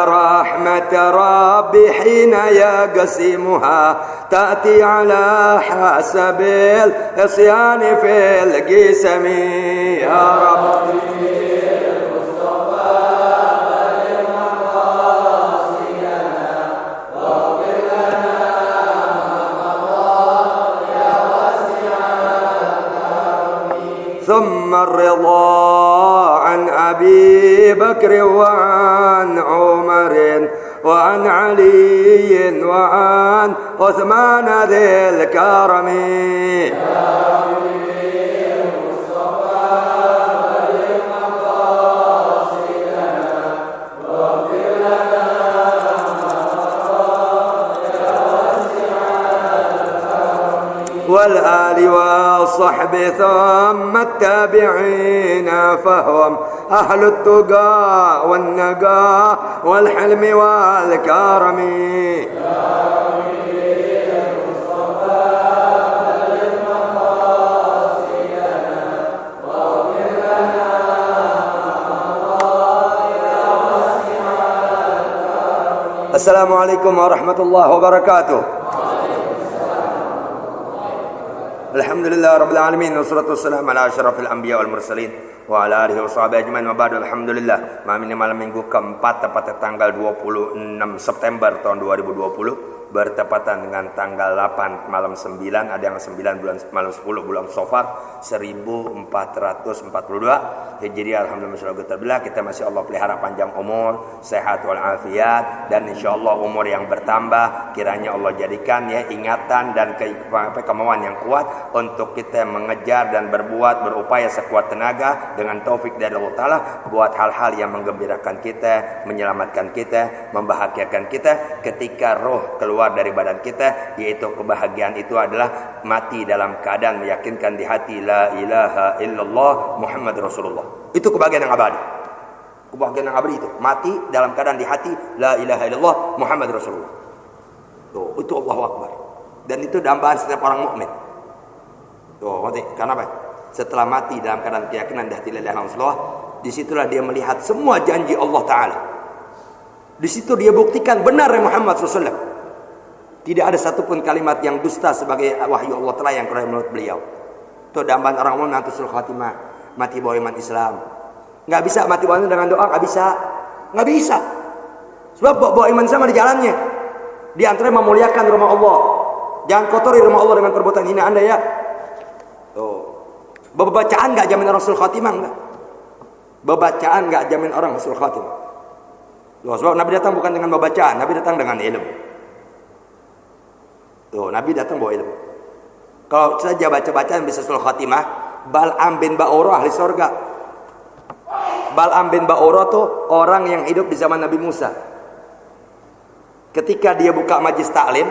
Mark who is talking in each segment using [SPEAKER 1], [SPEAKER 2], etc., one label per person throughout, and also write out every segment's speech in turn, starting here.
[SPEAKER 1] رحمة ربي حين يقسمها تأتي على حسب العصيان في القسم يا رب ثم الرضا عن أبي بكر وعن عمر وعن علي وعن عثمان ذي الكرم والآل والصحب ثم التابعين فهم أهل التقى والنقى والحلم والكرم السلام عليكم ورحمة الله وبركاته. Alhamdulillah Rabbil Alamin wassalatu wassalamu ala asyrafil anbiya wal mursalin wa ala alihi wa sahbihi ajmain wa ba'du. Alhamdulillah, malam ini malam minggu keempat tepatnya tanggal 26 September tahun 2020 bertepatan dengan tanggal 8 malam 9, ada yang 9 bulan malam 10 bulan Safar 1442 Hijriah. Alhamdulillah kita masih Allah pelihara panjang umur, sehat wal afiat, dan insyaallah umur yang bertambah. Kiranya Allah jadikan ya ingatan dan kemauan yang kuat untuk kita mengejar dan berupaya sekuat tenaga dengan taufik dari Allah Ta'ala buat hal-hal yang menggembirakan kita, menyelamatkan kita, membahagiakan kita ketika roh keluar dari badan kita, yaitu kebahagiaan itu adalah mati dalam keadaan meyakinkan di hati la ilaha illallah Muhammad Rasulullah. Itu kebahagiaan yang abadi. Kebahagiaan yang abadi itu mati dalam keadaan di hati la ilaha illallah Muhammad Rasulullah. Tuh, itu Allahu Akbar. Dan itu dambaan setiap orang mukmin. Tuh, karena apa? Setelah mati dalam keadaan keyakinan di hati la ilaha illallah, disitulah dia melihat semua janji Allah Ta'ala. Di situ dia buktikan benar Muhammad SAW. Tidak ada satupun kalimat yang dusta sebagai wahyu Allah Ta'ala yang keluar menurut beliau. Itu dambaan orang mukmin nanti sul khatimah, mati bawa iman Islam. Nggak bisa mati bawa dengan doa, nggak bisa. Sebab bawa iman sama di jalannya. Di antaranya memuliakan rumah Allah. Jangan kotori rumah Allah dengan perbuatan hina Anda ya. Tuh. Bacaan nggak jamin orang sul khatimah nggak? Bacaan nggak jamin orang sul khatimah. Tuh, sebab Nabi datang bukan dengan bacaan, Nabi datang dengan ilmu. Tuh, Nabi datang bawa ilmu. Kalau saja baca-bacaan bisa sul khatimah, Bal'am bin Ba'urah ahli surga. Bal'am bin Ba'urah tuh orang yang hidup di zaman Nabi Musa. Ketika dia buka majlis taklim,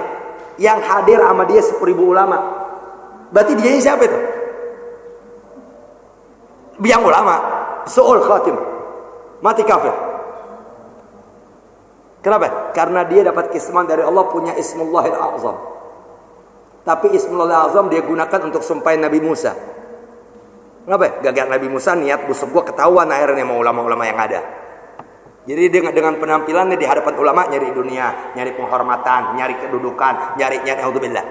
[SPEAKER 1] yang hadir sama dia 10.000 ulama. Berarti dia ini siapa itu? Yang ulama, su'ul khatimah. Mati kafir. Kenapa? Karena dia dapat kisman dari Allah, punya Ismullahil A'zam. Tapi Ismullahil A'zam dia gunakan untuk sumpahin Nabi Musa. Kenapa? Gagal Nabi Musa niat busuk gua ketahuan akhirnya sama ulama-ulama yang ada. Jadi dengan penampilannya di hadapan ulama nyari dunia, nyari penghormatan, nyari kedudukan, nyari auzubillah.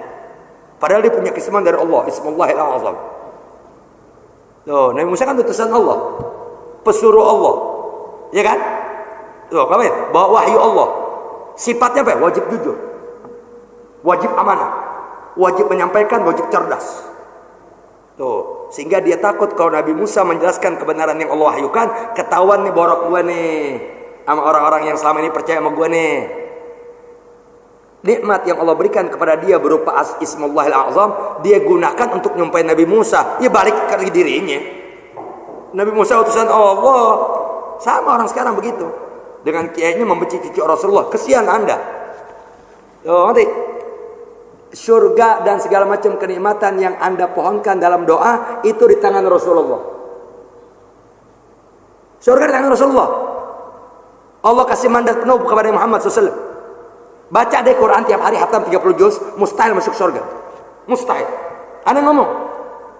[SPEAKER 1] Padahal dia punya kisman dari Allah, Ismullahil A'zam. Tuh, Nabi Musa kan utusan Allah, pesuruh Allah, ya kan? Tuh, apa ya? Bawa wahyu Allah. Sifatnya apa? Wajib jujur, wajib amanah, wajib menyampaikan, wajib cerdas. Tuh, sehingga dia takut kalau Nabi Musa menjelaskan kebenaran yang Allah wahyukan, ketahuan nih borok gue nih sama orang-orang yang selama ini percaya sama gue nih. Nikmat yang Allah berikan kepada dia berupa Ismullahil A'zam, dia gunakan untuk nyumpahin Nabi Musa. Ya balik ke dirinya. Nabi Musa utusan Allah. Sama orang sekarang begitu. Dengan kiainya membenci cucu Rasulullah. Kesian Anda. Tuh, nanti surga dan segala macam kenikmatan yang Anda pohonkan dalam doa itu di tangan Rasulullah. Surga di tangan Rasulullah. Allah kasih mandat penuh kepada Muhammad SAW. Baca deh Quran tiap hari hatam 30 juz, mustahil masuk surga. Mustahil. Anda ngomong.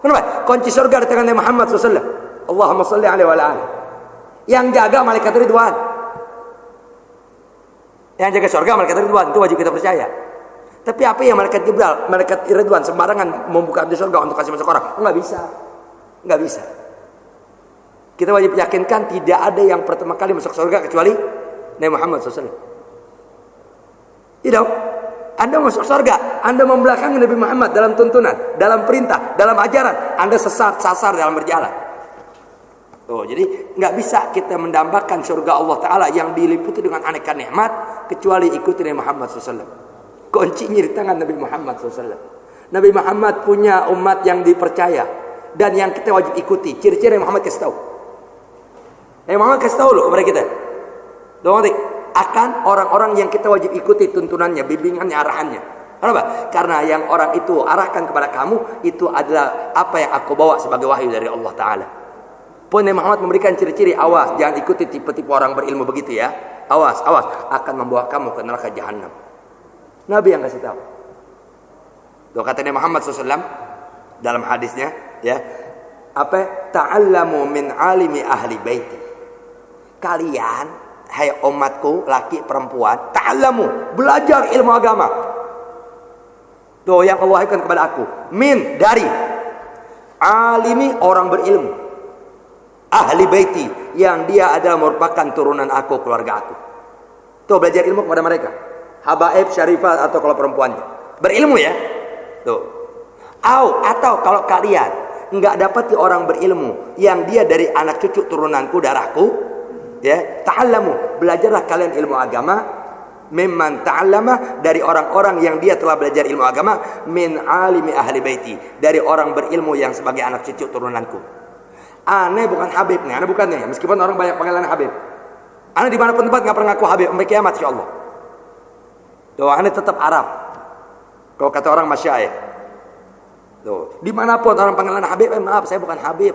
[SPEAKER 1] Kenapa? Kunci surga di tangan Muhammad SAW. Allahumma salli alaihi wa ala alihi. Yang jaga malaikat Ridwan. Yang jaga surga malaikat Ridwan, itu wajib kita percaya. Tapi apa yang malaikat Jibril, malaikat Ridwan sembarangan membuka pintu surga untuk kasih masuk orang? Enggak bisa. Enggak bisa. Kita wajib yakinkan tidak ada yang pertama kali masuk surga kecuali Nabi Muhammad SAW. Tidak. Anda masuk surga, Anda membelakangi Nabi Muhammad dalam tuntunan, dalam perintah, dalam ajaran, Anda sasar dalam berjalan. Jadi nggak bisa kita mendambakan surga Allah Ta'ala yang diliputi dengan aneka nikmat kecuali ikuti Nabi Muhammad SAW. Kuncinya di tangan Nabi Muhammad SAW. Nabi Muhammad punya umat yang dipercaya dan yang kita wajib ikuti. Ciri-ciri Nabi Muhammad kasih tahu. Nabi Muhammad kasih tahu loh kepada kita. Akan orang-orang yang kita wajib ikuti tuntunannya, bimbingannya, arahannya. Kenapa? Karena yang orang itu arahkan kepada kamu itu adalah apa yang aku bawa sebagai wahyu dari Allah Ta'ala. Pun Nabi Muhammad memberikan ciri-ciri, awas, jangan ikuti tipe-tipe orang berilmu begitu ya. Awas, akan membawa kamu ke neraka jahanam. Nabi yang kasih tahu. Kata Nabi Muhammad SAW dalam hadisnya, ya, ta'allamu min alimi ahli baiti. Kalian, hai umatku, laki perempuan, ta'allamu, belajar ilmu agama. Yang Allah wahyukan kepada aku, dari alimi, orang berilmu, ahli baiti, yang dia adalah merupakan turunan aku, keluarga aku. Belajar ilmu kepada mereka. Habaib, syarifat, atau kalau perempuannya berilmu ya. Atau kalau kalian nggak dapati orang berilmu yang dia dari anak cucu turunanku, darahku, ya, ta'allamu, belajarlah kalian ilmu agama, mimman ta'allama, dari orang-orang yang dia telah belajar ilmu agama, min alimi ahli baiti, dari orang berilmu yang sebagai anak cucu turunanku. Aneh bukan Habib nih, aneh bukan nih, meskipun orang banyak panggilan Habib. Aneh dimanapun tempat nggak pernah ngaku Habib sampai kiamat insyaallah. Aneh tetap Arab. Kalau kata orang masyayikh. Dimanapun orang panggilan Habib, maaf saya bukan Habib.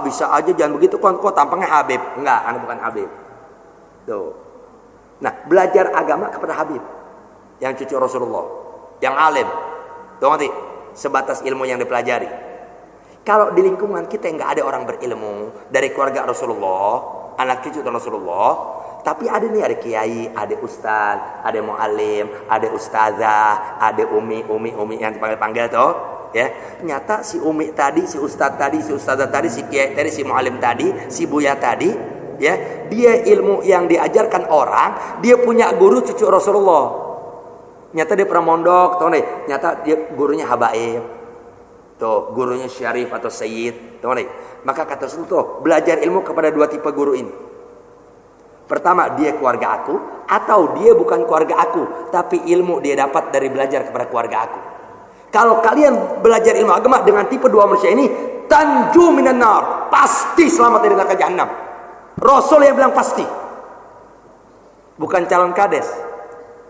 [SPEAKER 1] Bisa aja jangan begitu kok tampangnya Habib. Enggak, aneh bukan Habib. Nah, belajar agama kepada Habib yang cucu Rasulullah, yang alim. Nanti sebatas ilmu yang dipelajari. Kalau di lingkungan kita nggak ada orang berilmu dari keluarga Rasulullah, anak cucu Rasulullah, tapi ada nih, ada kiai, ada ustaz, ada muallim, ada ustazah, ada umi yang dipanggil-panggil tuh, ya. Nyata si umi tadi, si ustaz tadi, si ustazah tadi, si kiai tadi, si muallim tadi, si buya tadi, ya, dia ilmu yang diajarkan orang, dia punya guru cucu Rasulullah. Nyata dia pernah mondok, tuh nih, nyata dia gurunya habaib, tuh gurunya syarif atau sayyid, tuh nih. Maka kata Rasulullah, belajar ilmu kepada dua tipe guru ini. Pertama, dia keluarga aku, atau dia bukan keluarga aku, tapi ilmu dia dapat dari belajar kepada keluarga aku. Kalau kalian belajar ilmu agama dengan tipe dua manusia ini, tanju minan nar, pasti selamat dari neraka jahanam. Rasul yang bilang pasti, bukan calon kades.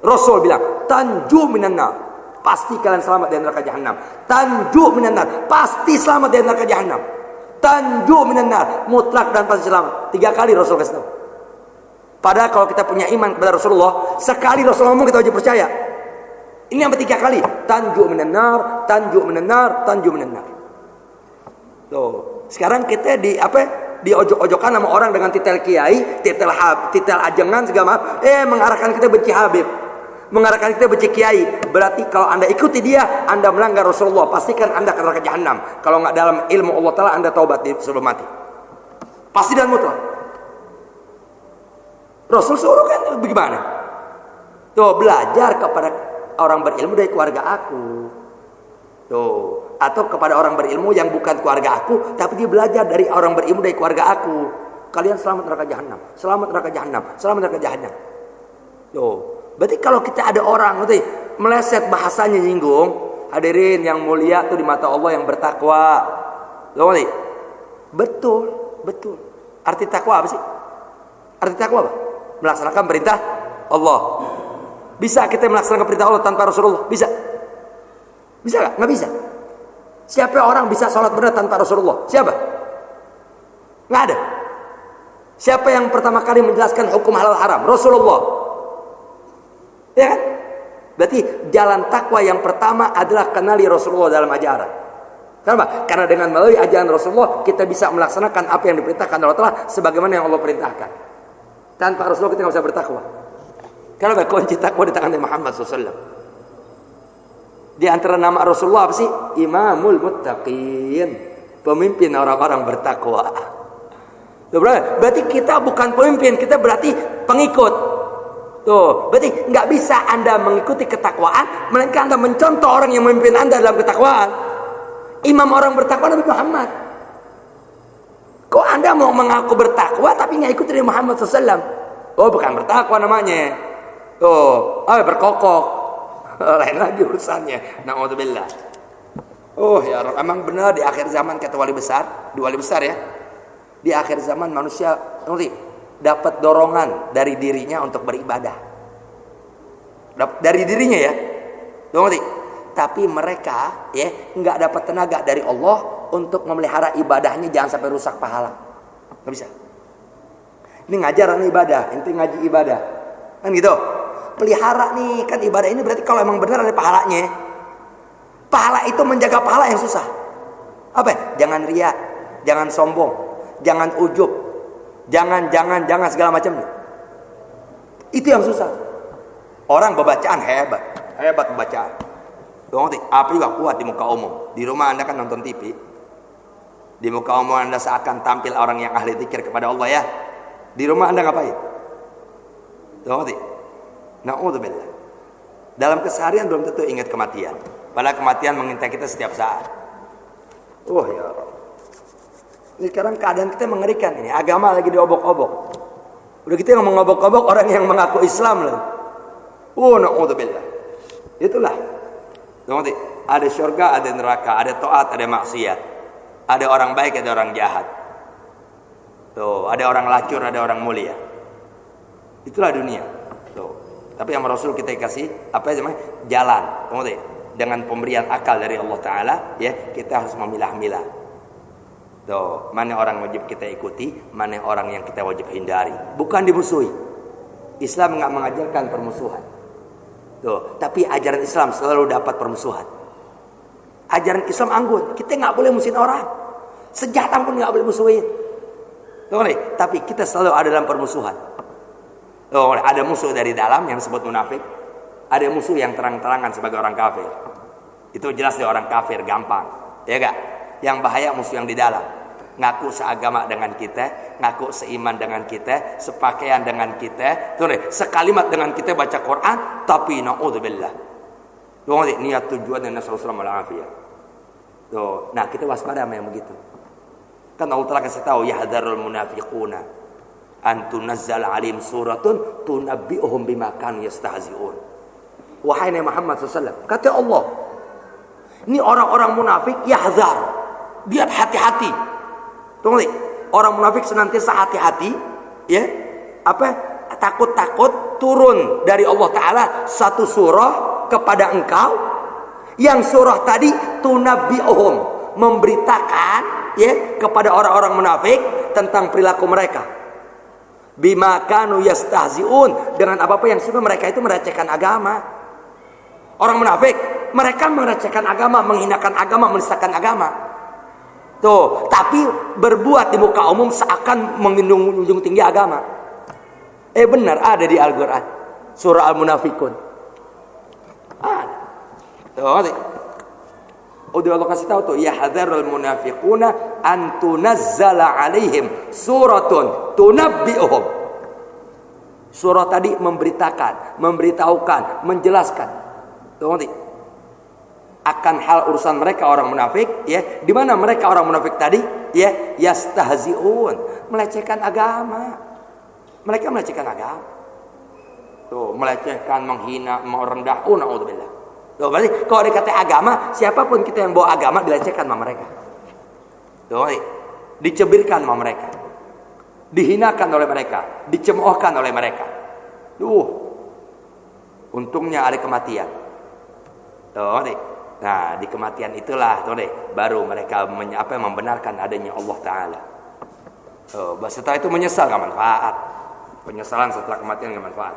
[SPEAKER 1] Rasul bilang tanju minan nar, pasti kalian selamat dari neraka jahanam. Tanju minan nar, pasti selamat dari neraka jahanam. Tanju minan nar, mutlak dan pasti selamat. 3 kali Rasul kasih tahu. Padahal kalau kita punya iman kepada Rasulullah, sekali Rasulullah ngomong kita wajib percaya. Ini yang 3 kali. Tanju minan nar, tanju minan nar, tanju minan nar. Sekarang kita di ojok-ojokan sama orang dengan titel kiai, titel ajengan segala, mengarahkan kita benci Habib, mengarahkan kita benci kiai. Berarti kalau Anda ikuti dia, Anda melanggar Rasulullah, pastikan Anda ke neraka jahanam. Kalau nggak dalam ilmu Allah Ta'ala, Anda taubat sebelum mati. Pasti dan mutlak. Rasul suruh kan bagaimana? Belajar kepada orang berilmu dari keluarga aku. Atau kepada orang berilmu yang bukan keluarga aku, tapi dia belajar dari orang berilmu dari keluarga aku. Kalian selamat neraka jahanam, selamat neraka jahanam, selamat neraka jahanam. Berarti kalau kita ada orang meleset bahasanya nyinggung, hadirin yang mulia tuh di mata Allah yang bertakwa. Betul. Arti takwa apa sih? Arti takwa apa? Melaksanakan perintah Allah. Bisa kita melaksanakan perintah Allah tanpa Rasulullah? Bisa? Bisa gak? Nggak bisa. Siapa orang bisa sholat benar tanpa Rasulullah? Siapa? Nggak ada. Siapa yang pertama kali menjelaskan hukum halal haram? Rasulullah. Ya kan? Berarti jalan takwa yang pertama adalah kenali Rasulullah dalam ajaran. Kenapa? Karena dengan melalui ajaran Rasulullah kita bisa melaksanakan apa yang diperintahkan Allah Ta'ala sebagaimana yang Allah perintahkan. Tanpa Rasulullah kita nggak bisa bertakwa. Kenapa kunci takwa di tangan Muhammad SAW? Di antara nama Rasulullah apa sih? Imamul Muttaqin, pemimpin orang-orang bertakwa. Berarti kita bukan pemimpin, kita berarti pengikut. Tuh, berarti nggak bisa Anda mengikuti ketakwaan, melainkan Anda mencontoh orang yang memimpin Anda dalam ketakwaan. Imam orang bertakwa Nabi Muhammad. Kok Anda mau mengaku bertakwa tapi nggak ikut dari Muhammad SAW? Oh, bukan bertakwa namanya. Tuh, berkokok. Lain lagi urusannya. Na'udzubillah. Oh ya Rabb, emang benar di akhir zaman kata wali besar, dua wali besar ya. Di akhir zaman manusia dapat dorongan dari dirinya untuk beribadah. Dari dirinya ya. Tapi mereka ya nggak dapat tenaga dari Allah untuk memelihara ibadahnya, jangan sampai rusak pahala. Nggak bisa. Ini ngajar ibadah, inti ngaji ibadah. Kan gitu. Pelihara nih kan ibadah ini, berarti kalau emang benar ada pahalanya. Pahala itu menjaga pahala yang susah. Apa? Jangan riya, jangan sombong, jangan ujub, jangan segala macam. Itu yang susah. Orang bacaan hebat bacaan. Apa juga kuat di muka umum. Di rumah Anda kan nonton TV. Di muka umum Anda seakan tampil orang yang ahli zikir kepada Allah ya. Di rumah Anda ngapain? Na'udzubillah. Dalam keseharian belum tentu ingat kematian. Padahal kematian mengintai kita setiap saat. Oh ya Allah. Ini sekarang keadaan kita mengerikan ini. Agama lagi diobok-obok. Udah kita yang mengobok-obok orang yang mengaku Islam loh. Na'udzubillah. Itulah. Ada syurga, ada neraka, ada taat, ada maksiat. Ada orang baik, ada orang jahat. Tuh, ada orang lacur, ada orang mulia. Itulah dunia. Tuh. Tapi yang Rasul kita kasih apa namanya? Jalan. Dengan pemberian akal dari Allah Taala, ya, kita harus memilah-milah. Tuh, mana orang wajib kita ikuti, mana orang yang kita wajib hindari. Bukan dimusuhi. Islam enggak mengajarkan permusuhan. Tuh, tapi ajaran Islam selalu dapat permusuhan. Ajaran Islam anggun, kita nggak boleh musuhin orang. Sejahat pun nggak boleh musuhin. Tuh, tapi kita selalu ada dalam permusuhan. Tuh, ada musuh dari dalam yang disebut munafik. Ada musuh yang terang-terangan sebagai orang kafir. Itu jelas dia orang kafir, gampang. Ya gak? Yang bahaya musuh yang di dalam. Ngaku seagama dengan kita, ngaku seiman dengan kita, sepakaian dengan kita, sekalimat dengan kita baca Quran, tapi na'udzubillah. Niat tujuan dan nasallallahu alaihi wasallam. Nah, kita waspada sama yang begitu. Kan Allah Ta'ala kasih tahu, yahdharul munafiquna an tunazzala alaihim suratun tunabbi'uhum bima kanu yastahzi'un. Wahai Nabi Muhammad SAW, kata Allah, ini orang-orang munafik yahzar, dia hati-hati. Tunggu nih, orang munafik senantiasa hati-hati, ya, takut-takut turun dari Allah Taala satu surah kepada engkau, yang surah tadi tunabbi'uhum, memberitakan, ya, kepada orang-orang munafik tentang perilaku mereka. Bima kanu yastahzi'un, dengan apa-apa yang sudah mereka itu merecehkan agama. Orang munafik, mereka merecehkan agama, menghinakan agama, menistakan agama. Tuh, tapi berbuat di muka umum seakan menjunjung tinggi agama. Benar, ada di Al-Quran, surah Al-Munafikun. Ada. Tuh, udah Allah kasih tahu tuh, yahdharul munafiquna an tunazzala alaihim suratun tunabbi'uhum. Surah tadi memberitahukan, menjelaskan. Tuh, akan hal urusan mereka orang munafik, ya, di mana mereka orang munafik tadi, ya, yastahzi'un, melecehkan agama. Mereka melecehkan agama. Tuh, melecehkan, menghina, merendah, na'udzubillah. Tuh, berarti kalau dikata agama, siapapun kita yang bawa agama dilecehkan sama mereka. Tuh, dicebirkan sama mereka. Dihinakan oleh mereka, dicemoohkan oleh mereka. Tuh. Untungnya ada kematian. Tuh, nah, di kematian itulah baru mereka membenarkan adanya Allah Ta'ala. Setelah itu menyesal, gak manfaat. Penyesalan setelah kematian gak manfaat.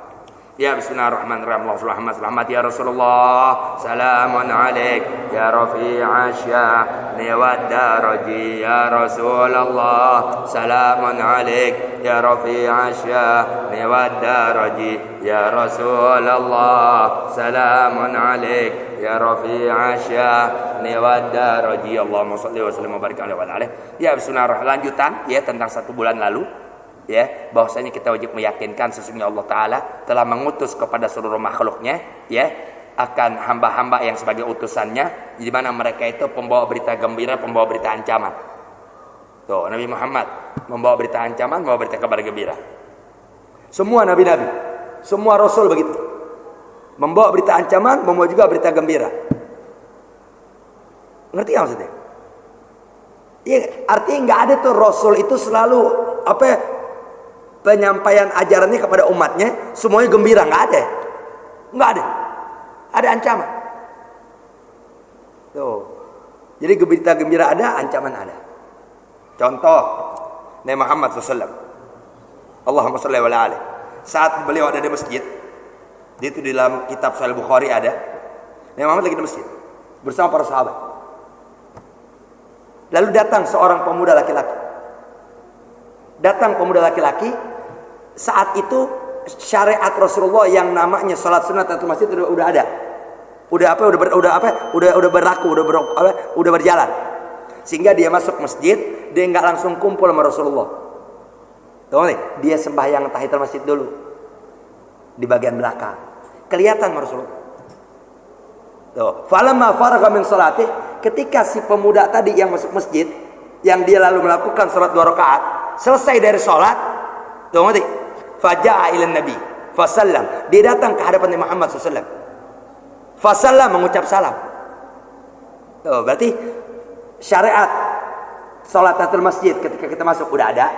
[SPEAKER 1] Ya bismillahirrahmanirrahim. Allahumma selamat ya Rasulullah. Salamun alaik ya rafi'a sya'ni wad daraji ya Rasulullah. Salamun alaik ya rafi'a sya'ni wad daraji ya Rasulullah. Salamun alaik ya rafi'a sya'ni wad daraji. Allahumma shalli wa sallim wa barik alaihi wa alihi. Ya bismillahirrahmanirrahim. Lanjutan ya tentang 1 bulan lalu. Ya, bahwasanya kita wajib meyakinkan sesungguhnya Allah Ta'ala telah mengutus kepada seluruh makhluknya ya akan hamba-hamba yang sebagai utusannya, di mana mereka itu pembawa berita gembira, pembawa berita ancaman. Tuh, Nabi Muhammad membawa berita ancaman, membawa berita kabar gembira. Semua nabi-nabi, semua rasul begitu, membawa berita ancaman, membawa juga berita gembira. Ngerti nggak maksudnya? Iya, artinya nggak ada tuh rasul itu selalu penyampaian ajarannya kepada umatnya semuanya gembira, nggak ada ancaman. Tuh. Jadi berita gembira ada, ancaman ada. Contoh Nabi Muhammad SAW, Allahumma shalli wa ala alihi, saat beliau ada di masjid, itu di dalam kitab Sahih Bukhari ada, Nabi Muhammad lagi di masjid bersama para sahabat. Lalu datang seorang pemuda laki-laki. Saat itu syariat Rasulullah yang namanya salat sunat atau masjid udah ada. Udah berlaku, udah berjalan. Sehingga dia masuk masjid, dia nggak langsung kumpul sama Rasulullah. Tahu nih, dia sembahyang tahiyatul masjid dulu. Di bagian belakang. Kelihatan sama Rasulullah. Tuh, falamma faragha min salatih, ketika si pemuda tadi yang masuk masjid, yang dia lalu melakukan salat 2 rakaat, selesai dari salat, tuh ngerti? Faja'a ila Nabi, fasallam. Dia datang ke hadapan Nabi Muhammad SAW. Fasallam, mengucap salam. Tuh, berarti syariat salat tahiyatul masjid ketika kita masuk udah ada,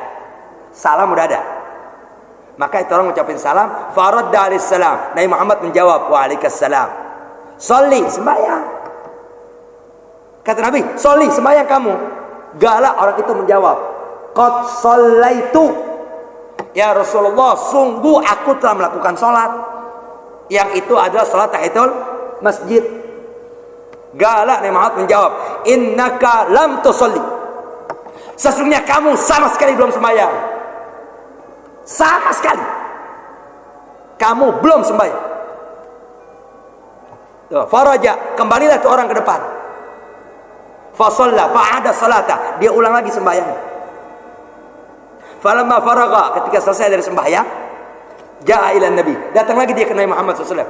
[SPEAKER 1] salam udah ada. Maka itu orang ngucapin salam, faradda alaihi salam. Nabi Muhammad menjawab, wa alaikassalam. Sholli, sembahyang. Kata Nabi, sholli, sembahyang kamu. Galak orang itu menjawab, qad shallaitu. Ya Rasulullah, sungguh aku telah melakukan sholat. Yang itu adalah sholat tahiyatul masjid. Galak Nabi Muhammad menjawab, innaka lam tusalli. Sesungguhnya kamu sama sekali belum sembahyang. Sama sekali kamu belum sembahyang. Faraja, kembalilah tuh orang ke depan. Fasalla, fa'ada salata, dia ulang lagi sembahyang. Falamma faragha, ketika selesai dari sembahyang, ja'a ila Nabi, datang lagi dia ke Nabi Muhammad SAW.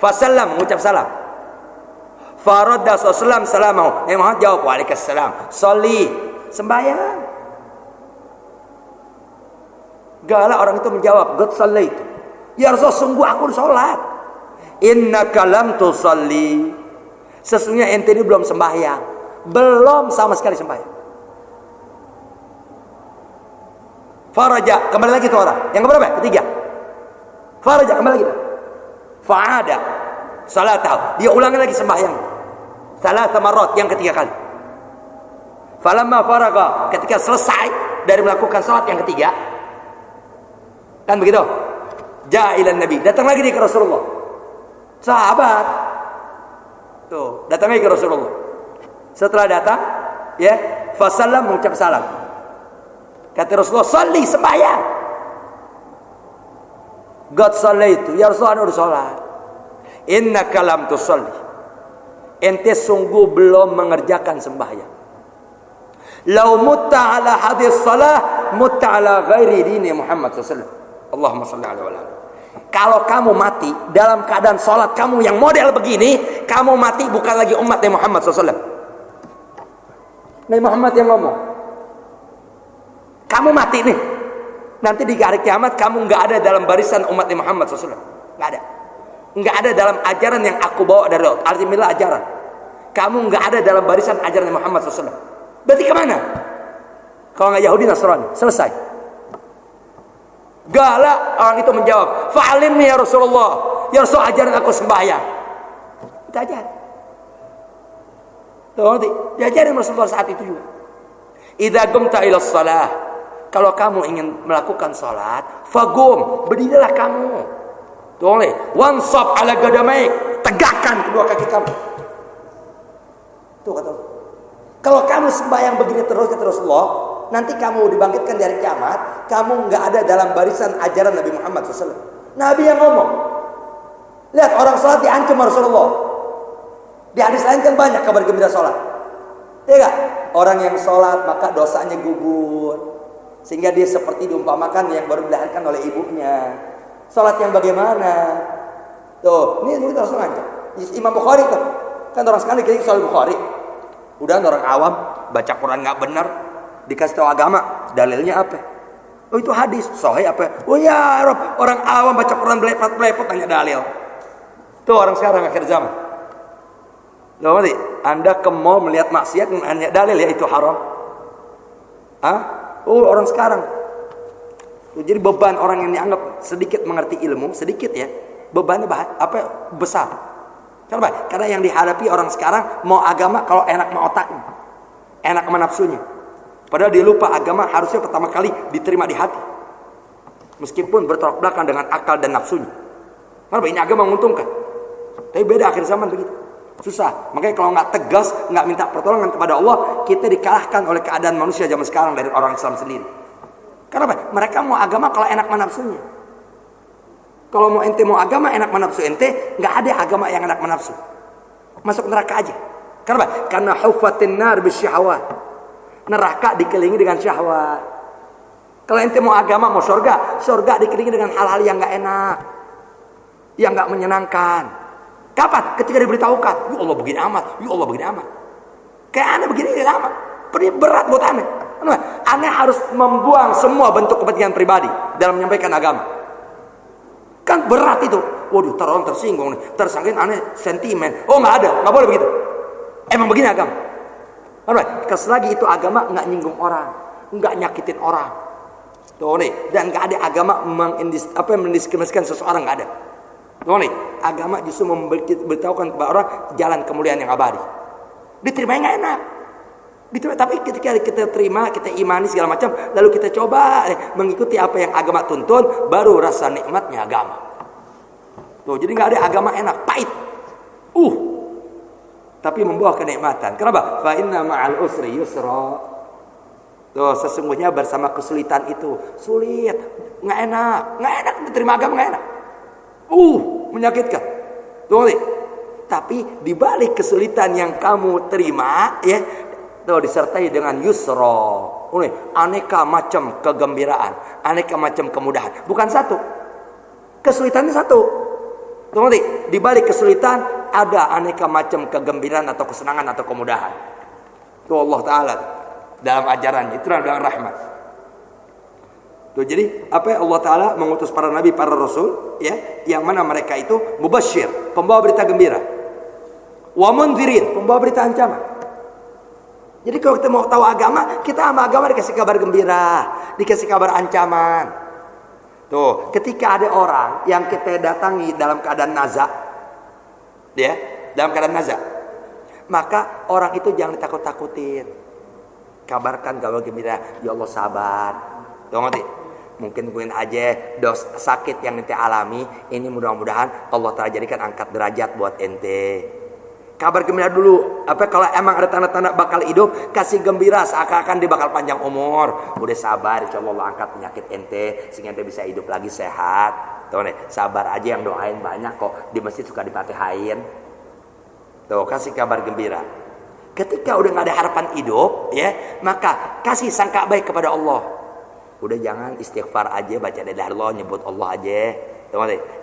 [SPEAKER 1] Fasallam, mengucap salam. Faradda sallam salamahu. Nabi Muhammad jawab, waalaikumsalam. Sholli, sembahyang. Galak orang itu menjawab, qad shallaitu. Ya Rasul, sungguh aku sholat. Innaka lam tusalli. Sesungguhnya ente ini belum sembahyang. Belum sama sekali sembahyang. Faraja, kembali lagi tuh orang. Yang keberapa? Ketiga. Faraja, kembali lagi. Fa'ada salatahu, dia ulangi lagi sembahyang. Salasa marrat, yang ketiga kali. Falamma faraga, ketika selesai dari melakukan salat yang ketiga, kan begitu? Ja'a ila Nabi, datang lagi dia ke Rasulullah. Sahabat tuh, datang lagi ke Rasulullah. Setelah datang, ya, fasallam, mengucap salam. Kata Rasulullah, sholli, sembahyang. Qad shallaitu, ya Rasulullah, udah sholat. Innaka lam tusalli, ente sungguh belum mengerjakan sembahyang. Lau mutta ala hadis salah, mutta ala ghairi dini Muhammad SAW. Allahumma salli alaihi wa sallam. Kalau kamu mati dalam keadaan sholat kamu yang model begini, kamu mati bukan lagi umat Nabi Muhammad SAW. Nabi Muhammad yang ngomong. Kamu mati nih, nanti di hari kiamat kamu nggak ada dalam barisan umat Nabi Muhammad SAW. Nggak ada. Nggak ada dalam ajaran yang aku bawa dari Allah. Artinya ajaran. Kamu nggak ada dalam barisan ajaran Nabi Muhammad SAW. Berarti kemana? Kalau nggak Yahudi Nasrani, selesai. Galak orang itu menjawab, fa'alimni ya Rasulullah. Ya Rasul, ajaran aku sembahyang. Kita ajar. Tuh, nanti diajarin Rasulullah saat itu juga. Idza qumta ila shalah, kalau kamu ingin melakukan salat, fagum, berdirilah kamu. Boleh. Wansab ala qadamaik, tegakkan kedua kaki kamu. Tuh kata Allah. Kalau kamu sembahyang begini terus kata Rasulullah, nanti kamu dibangkitkan dari kiamat, kamu nggak ada dalam barisan ajaran Nabi Muhammad SAW. Nabi yang ngomong. Lihat orang sholat diancam Rasulullah. Di hadis lain kan banyak kabar gembira sholat. Ya gak? Orang yang sholat maka dosanya gugur. Sehingga dia seperti diumpamakan yang baru dilahirkan oleh ibunya. Sholat yang bagaimana? Tuh, ini kita langsung aja. Imam Bukhari tuh. Kan orang sekali kayak soal Bukhari. Udah orang awam baca Quran nggak benar, dikasih tahu agama, dalilnya apa? Oh itu hadis, sahih apa? Oh ya Rob, orang awam baca Quran belepot tanya dalil. Tuh orang sekarang akhir zaman. Loh, Anda ke mall melihat maksiat hanya dalil ya itu haram. Hah? Oh orang sekarang. Jadi beban orang yang dianggap sedikit mengerti ilmu, sedikit ya, bebannya besar. Kenapa? Karena yang dihadapi orang sekarang mau agama kalau enak sama otaknya, enak sama nafsunya. Padahal dia lupa agama harusnya pertama kali diterima di hati, meskipun bertolak belakang dengan akal dan nafsunya. Kenapa? Ini agama menguntungkan. Tapi beda akhir zaman begitu, susah. Makanya kalau nggak tegas, nggak minta pertolongan kepada Allah, kita dikalahkan oleh keadaan manusia zaman sekarang dari orang Islam sendiri. Kenapa? Mereka mau agama kalau enak sama nafsunya. Kalau mau ente mau agama enak menafsu ente, nggak ada agama yang enak menafsu. Masuk neraka aja. Kenapa? Karena hufatin nar bisyahwat. Neraka dikelilingi dengan syahwat. Kalau ente mau agama mau surga dikelilingi dengan hal-hal yang nggak enak, yang nggak menyenangkan. Kapan? Ketika diberitahukan, ya Allah begini amat, ya Allah begini amat. Kayak aneh begini amat. Berat buat aneh. Aneh harus membuang semua bentuk kepentingan pribadi dalam menyampaikan agama. Kan berat itu. Waduh, orang tersinggung nih, tersangkin aneh sentimen. Oh nggak ada, nggak boleh begitu. Emang begini agama. Selagi itu agama nggak nyinggung orang, nggak nyakitin orang. Tuh nih, dan nggak ada agama mendiskriminasikan seseorang, nggak ada. Tuh nih, agama justru memberitahukan kepada orang jalan kemuliaan yang abadi. Diterimanya nggak enak. Tapi ketika kita terima, kita imani segala macam, lalu kita coba mengikuti apa yang agama tuntun, baru rasa nikmatnya agama. Tuh, jadi nggak ada agama enak, pahit. Tapi membawa kenikmatan. Kenapa? Fa inna ma'al usri yusra. Tuh, sesungguhnya bersama kesulitan itu sulit, nggak enak diterima agama nggak enak. Menyakitkan. Tuh, tapi di balik kesulitan yang kamu terima, ya. Tuh disertai dengan yusra, aneka macam kegembiraan, aneka macam kemudahan. Bukan satu, kesulitannya satu. Tuh di balik kesulitan ada aneka macam kegembiraan atau kesenangan atau kemudahan. Tuh Allah Taala dalam ajarannya itu adalah rahmat. Tuh jadi apa Allah Taala mengutus para nabi, para rasul, ya, yang mana mereka itu mubasyir, pembawa berita gembira, wa mundzirin, pembawa berita ancaman. Jadi kalau kita mau tahu agama, kita sama agama dikasih kabar gembira, dikasih kabar ancaman. Tuh, ketika ada orang yang kita datangi dalam keadaan naza, ya, dalam keadaan naza, maka orang itu jangan ditakut-takutin. Kabarkan kabar gembira, ya Allah sabar. Tuh ngerti? Mungkin aja sakit yang ente alami, ini mudah-mudahan Allah Ta'ala jadikan angkat derajat buat ente. Kabar gembira dulu. Kalau emang ada tanda-tanda bakal hidup, kasih gembira seakan-akan dia bakal panjang umur. Udah sabar, insyaallah Allah angkat penyakit ente sehingga ente bisa hidup lagi sehat. Tuh nih, sabar aja, yang doain banyak kok. Di masjid suka dipatihain. Tuh, kasih kabar gembira. Ketika udah nggak ada harapan hidup, ya, maka kasih sangka baik kepada Allah. Udah jangan istighfar aja, baca dari Allah, nyebut Allah aja.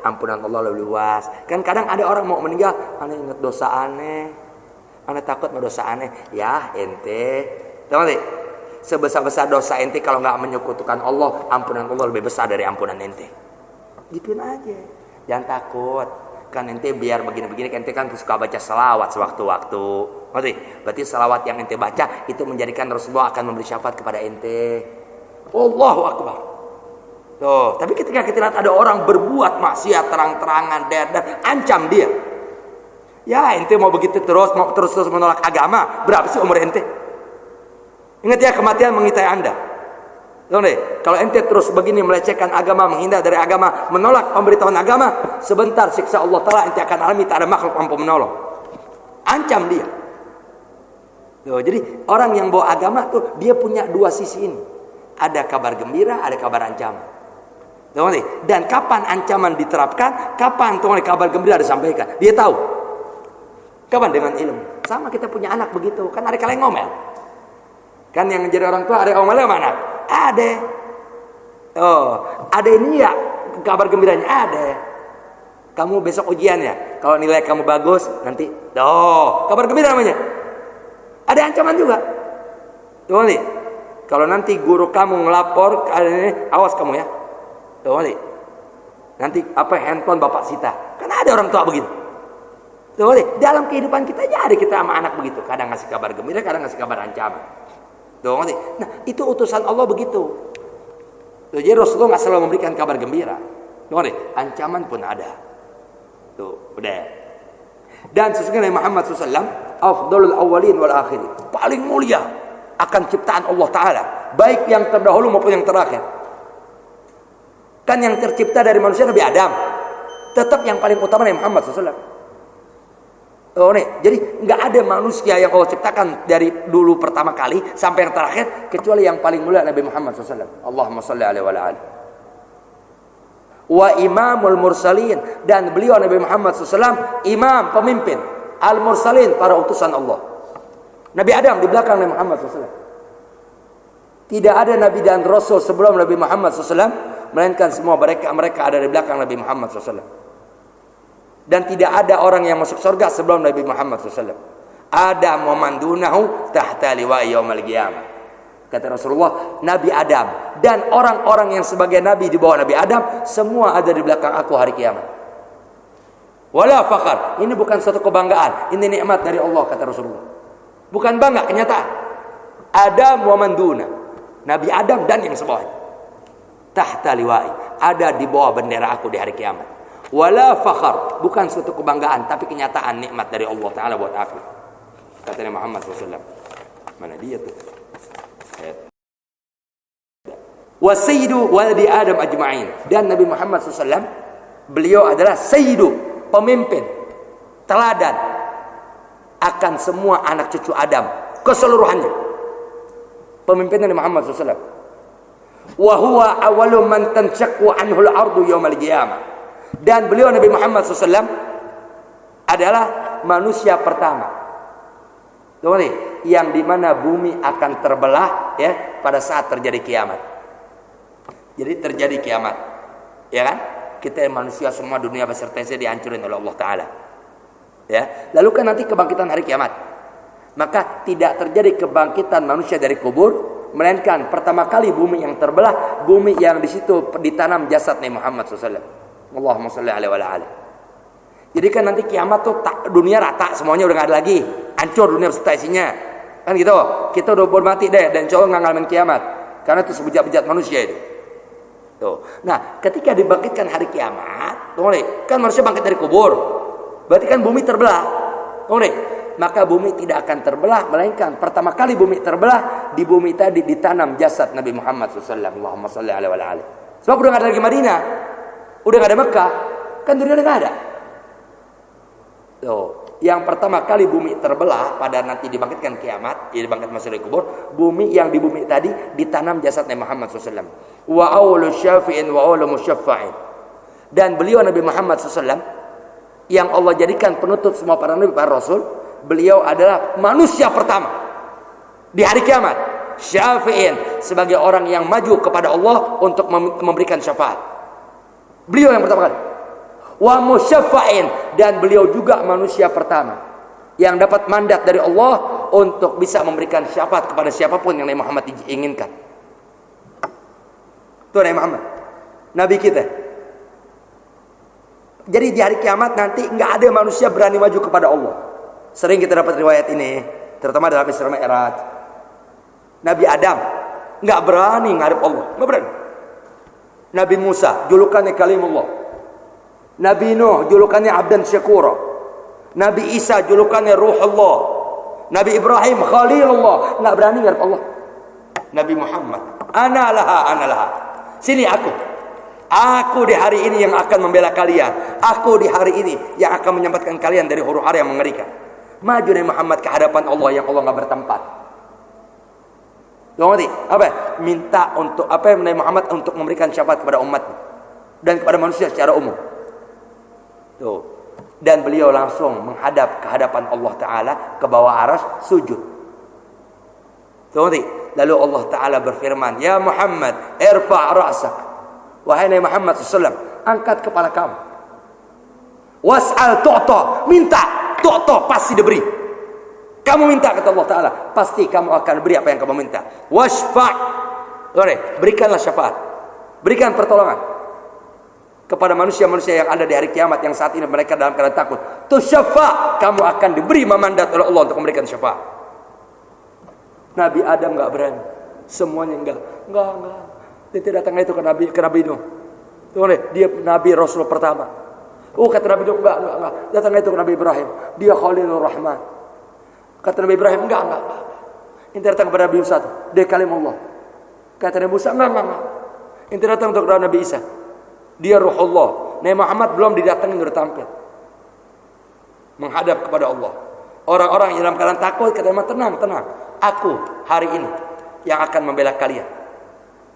[SPEAKER 1] Ampunan Allah lebih luas. Kan kadang ada orang mau meninggal, aneh inget dosa aneh, takut sama dosa aneh. Ya ente, sebesar-besar dosa ente kalau nggak menyekutukan Allah, ampunan Allah lebih besar dari ampunan ente. Gituin aja, jangan takut. Kan ente biar begini-begini, ente kan suka baca selawat sewaktu-waktu. Berarti selawat yang ente baca itu menjadikan Rasulullah akan memberi syafaat kepada ente. Allahu Akbar. Tuh, tapi ketika kita lihat ada orang berbuat maksiat terang-terangan dan ancam dia. Ya, ente mau begitu terus, mau terus menolak agama, berapa sih umur ente? Ingat ya, kematian mengintai Anda. Kalau ente terus begini melecehkan agama, menghindar dari agama, menolak pemberitahuan agama, sebentar siksa Allah Ta'ala ente akan alami, tak ada makhluk mampu menolong. Ancam dia. Jadi orang yang bawa agama tuh dia punya dua sisi ini. Ada kabar gembira, ada kabar ancaman. Dan kapan ancaman diterapkan, kapan kabar gembira disampaikan, dia tahu. Kapan dengan ilmu. Sama kita punya anak begitu, kan ada kalian ngomel. Kan yang jadi orang tua ada ngomelnya mana? Ada. Ada ini ya kabar gembiranya ada. Kamu besok ujian ya. Kalau nilai kamu bagus nanti, kabar gembira namanya. Ada ancaman juga. Tuh nih. Kalau nanti guru kamu ngelapor, awas kamu ya. Tuh nih. Nanti handphone bapak sita. Kan ada orang tua begitu. Tuh nih. Dalam kehidupan kita aja ada kita sama anak begitu. Kadang ngasih kabar gembira, kadang ngasih kabar ancaman. Nah, itu utusan Allah begitu. Jadi Rasulullah nggak selalu memberikan kabar gembira. Ancaman pun ada. Tuh, udah. Dan sesungguhnya Muhammad SAW, afdalul awwalin wal akhirin, paling mulia akan ciptaan Allah Ta'ala, baik yang terdahulu maupun yang terakhir. Kan yang tercipta dari manusia Nabi Adam, tetap yang paling utama Nabi Muhammad SAW. Jadi nggak ada manusia yang Allah ciptakan dari dulu pertama kali sampai yang terakhir kecuali yang paling mulia Nabi Muhammad SAW. Allahumma salli alaihi wa alihi. Wa imamul mursalin, dan beliau Nabi Muhammad SAW imam, pemimpin, al mursalin, para utusan Allah. Nabi Adam di belakang Nabi Muhammad SAW. Tidak ada Nabi dan Rasul sebelum Nabi Muhammad SAW, melainkan semua mereka ada di belakang Nabi Muhammad SAW. Dan tidak ada orang yang masuk surga sebelum Nabi Muhammad SAW. Adam wa man dunahu tahta liwa'i yaumil qiyamah. Kata Rasulullah, Nabi Adam dan orang-orang yang sebagai Nabi di bawah Nabi Adam, semua ada di belakang aku hari kiamat. Wala fakhar, ini bukan suatu kebanggaan, ini nikmat dari Allah, kata Rasulullah. Bukan bangga, kenyataan. Adam wa man duna, Nabi Adam dan yang sebawahnya. Tahta liwa'i, ada di bawah bendera aku di hari kiamat. Wala fakhar, bukan suatu kebanggaan, tapi kenyataan nikmat dari Allah Ta'ala buat aku. Kata Nabi Muhammad SAW. Mana dia tuh? Wa sayyidu waladi Adam ajma'in. Dan Nabi Muhammad SAW, beliau adalah sayyidu, pemimpin, teladan akan semua anak cucu Adam keseluruhannya. Pemimpin Nabi Muhammad SAW. Wa huwa awwalu man tanshaqqu anhu al-ardu yaumal qiyamah. Dan beliau Nabi Muhammad SAW adalah manusia pertama, yang dimana bumi akan terbelah ya pada saat terjadi kiamat. Jadi terjadi kiamat, ya kan? Kita manusia semua dunia beserta dihancurin oleh Allah Ta'ala. Ya, lalu kan nanti kebangkitan hari kiamat. Maka tidak terjadi kebangkitan manusia dari kubur, melainkan pertama kali bumi yang terbelah, bumi yang di situ ditanam jasad Nabi Muhammad SAW. Allahumma salli alaihi wa alihi. Jadi kan nanti kiamat tuh dunia rata, semuanya udah gak ada lagi, hancur dunia beserta isinya. Kan gitu. Kita udah boleh mati deh, dan cowok nggak ngalamin kiamat. Karena itu sebejat-bejat manusia itu. Tuh. Nah, ketika dibangkitkan hari kiamat, kan manusia bangkit dari kubur. Berarti kan bumi terbelah. Maka bumi tidak akan terbelah, melainkan pertama kali bumi terbelah, di bumi tadi ditanam jasad Nabi Muhammad SAW. Allahumma salli alaihi wa alihi. Sebab udah gak ada lagi Madinah, udah gak ada Mekah, kan dunia udah gak ada. Tuh. Yang pertama kali bumi terbelah pada nanti dibangkitkan kiamat, dibangkit masuk dari kubur, bumi yang di bumi tadi ditanam jasad Nabi Muhammad SAW. Wa awwalu syafi'in wa awwalu musyaffa'in. Dan beliau Nabi Muhammad SAW yang Allah jadikan penutup semua para nabi, para rasul, beliau adalah manusia pertama di hari kiamat. Syafi'in, sebagai orang yang maju kepada Allah untuk memberikan syafaat. Beliau yang pertama kali. Wa musyaffa'in, dan beliau juga manusia pertama yang dapat mandat dari Allah untuk bisa memberikan syafaat kepada siapapun yang Nabi Muhammad inginkan. Itu Nabi Muhammad, Nabi kita. Jadi di hari kiamat nanti nggak ada manusia berani maju kepada Allah. Sering kita dapat riwayat ini, terutama dalam Isra Mi'raj. Nabi Adam nggak berani ngarep Allah, nggak berani. Nabi Musa julukannya Kalimullah. Nabi Nuh julukannya Abdan Syakura. Nabi Isa julukannya Ruhullah. Nabi Ibrahim Khalilullah, nggak berani ngarep Allah. Nabi Muhammad Ana laha. Sini aku di hari ini yang akan membela kalian. Aku di hari ini yang akan menyelamatkan kalian dari huru-hara yang mengerikan. Maju Nabi Muhammad ke hadapan Allah yang Allah enggak bertempat. Ngerti? Apa? Minta untuk Nabi Muhammad untuk memberikan syafaat kepada umat dan kepada manusia secara umum. Tuh. Dan beliau langsung menghadap ke hadapan Allah Ta'ala ke bawah arsy sujud. Tuh, ngerti? Lalu Allah Ta'ala berfirman, "Ya Muhammad, irfa' ra'sak." Wahai Nabi Muhammad SAW, angkat kepala kamu. Was'al tu'ta, minta, tu'ta pasti diberi. Kamu minta kata Allah Ta'ala, pasti kamu akan beri apa yang kamu minta. Washfa', berikanlah syafaat, berikan pertolongan kepada manusia-manusia yang ada di hari kiamat yang saat ini mereka dalam keadaan takut. Tusyafa', kamu akan diberi mandat oleh Allah untuk memberikan syafaat. Nabi Adam enggak berani, semuanya enggak. Dia datang itu ke Nabi Nuh. Dia Nabi Rasul pertama. Kata Nabi Nuh enggak. Datang itu ke Nabi Ibrahim. Dia Khalilur Rahman. Kata Nabi Ibrahim enggak. Ini datang kepada Nabi Musa. Dia kalimullah. Kata Nabi Musa enggak. Ini datang untuk Nabi Isa. Dia Ruhullah. Nabi Muhammad belum didatangin sudah tampil menghadap kepada Allah. Orang-orang yang dalam keadaan takut kata Nabi, tenang. Aku hari ini yang akan membela kalian.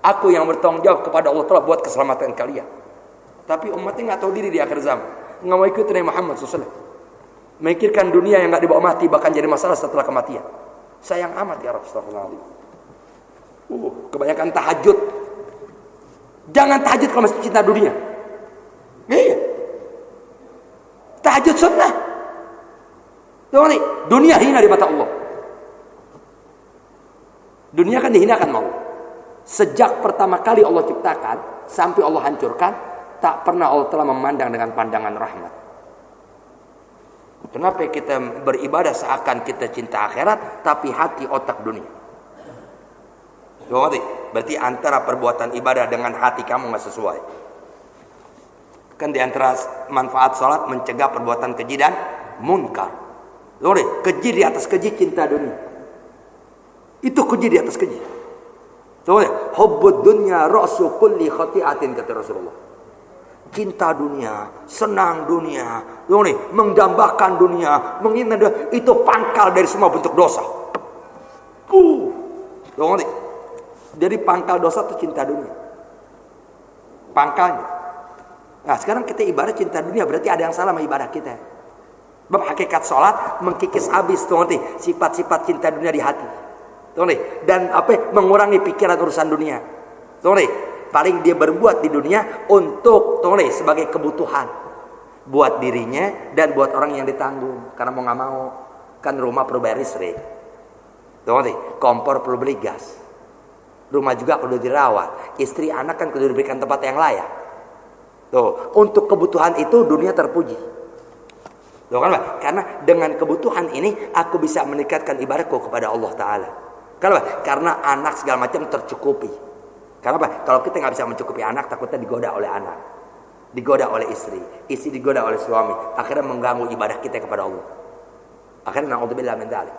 [SPEAKER 1] Aku yang bertanggung jawab kepada Allah Ta'ala buat keselamatan kalian. Tapi umatnya nggak tahu diri di akhir zaman, nggak mau ikut Nabi Muhammad SAW. Memikirkan dunia yang nggak dibawa mati bahkan jadi masalah setelah kematian. Sayang amat ya Rasulullah. Kebanyakan tahajud. Jangan tahajud kalau masih cinta dunia. Iya. Tahajud sunnah. Dunia hina di mata Allah. Dunia kan dihinakan mau. Sejak pertama kali Allah ciptakan sampai Allah hancurkan, tak pernah Allah telah memandang dengan pandangan rahmat. Kenapa kita beribadah seakan kita cinta akhirat tapi hati otak dunia? Berarti antara perbuatan ibadah dengan hati kamu nggak sesuai. Kan di antara manfaat salat mencegah perbuatan keji dan munkar. Keji di atas keji cinta dunia. Itu keji di atas keji. Hubbud dunya ra'su kulli khati'atin kata Rasulullah. Cinta dunia, senang dunia, mendambakan dunia, menginginkan dunia, itu pangkal dari semua bentuk dosa. Jadi pangkal dosa itu cinta dunia. Pangkalnya. Nah, sekarang kita ibadah cinta dunia, berarti ada yang salah sama ibadah kita. Sebab hakikat sholat mengkikis habis sifat-sifat cinta dunia di hati. Dan mengurangi pikiran urusan dunia. Paling dia berbuat di dunia untuk sebagai kebutuhan buat dirinya dan buat orang yang ditanggung. Karena mau nggak mau kan rumah perlu bayar listrik, kompor perlu beli gas, rumah juga perlu dirawat, istri anak kan perlu diberikan tempat yang layak. Untuk kebutuhan itu dunia terpuji. Karena dengan kebutuhan ini aku bisa meningkatkan ibadahku kepada Allah Ta'ala. Karena anak segala macam tercukupi. Kenapa? Kalau kita nggak bisa mencukupi anak, takutnya digoda oleh anak, digoda oleh istri digoda oleh suami, akhirnya mengganggu ibadah kita kepada Allah. Akhirnya na'udzubillah min dzalik.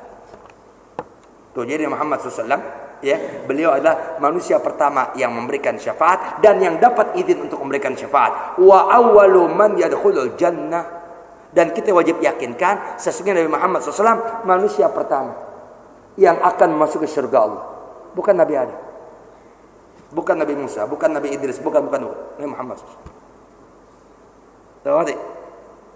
[SPEAKER 1] Jadi Muhammad SAW, beliau adalah manusia pertama yang memberikan syafaat dan yang dapat izin untuk memberikan syafaat. Wa awwalu man yadkhulul jannah. Dan kita wajib yakinkan sesungguhnya Nabi Muhammad SAW manusia pertama yang akan masuk ke surga Allah. Bukan Nabi Adam, bukan Nabi Musa, bukan Nabi Idris, bukan Nabi Muhammad SAW.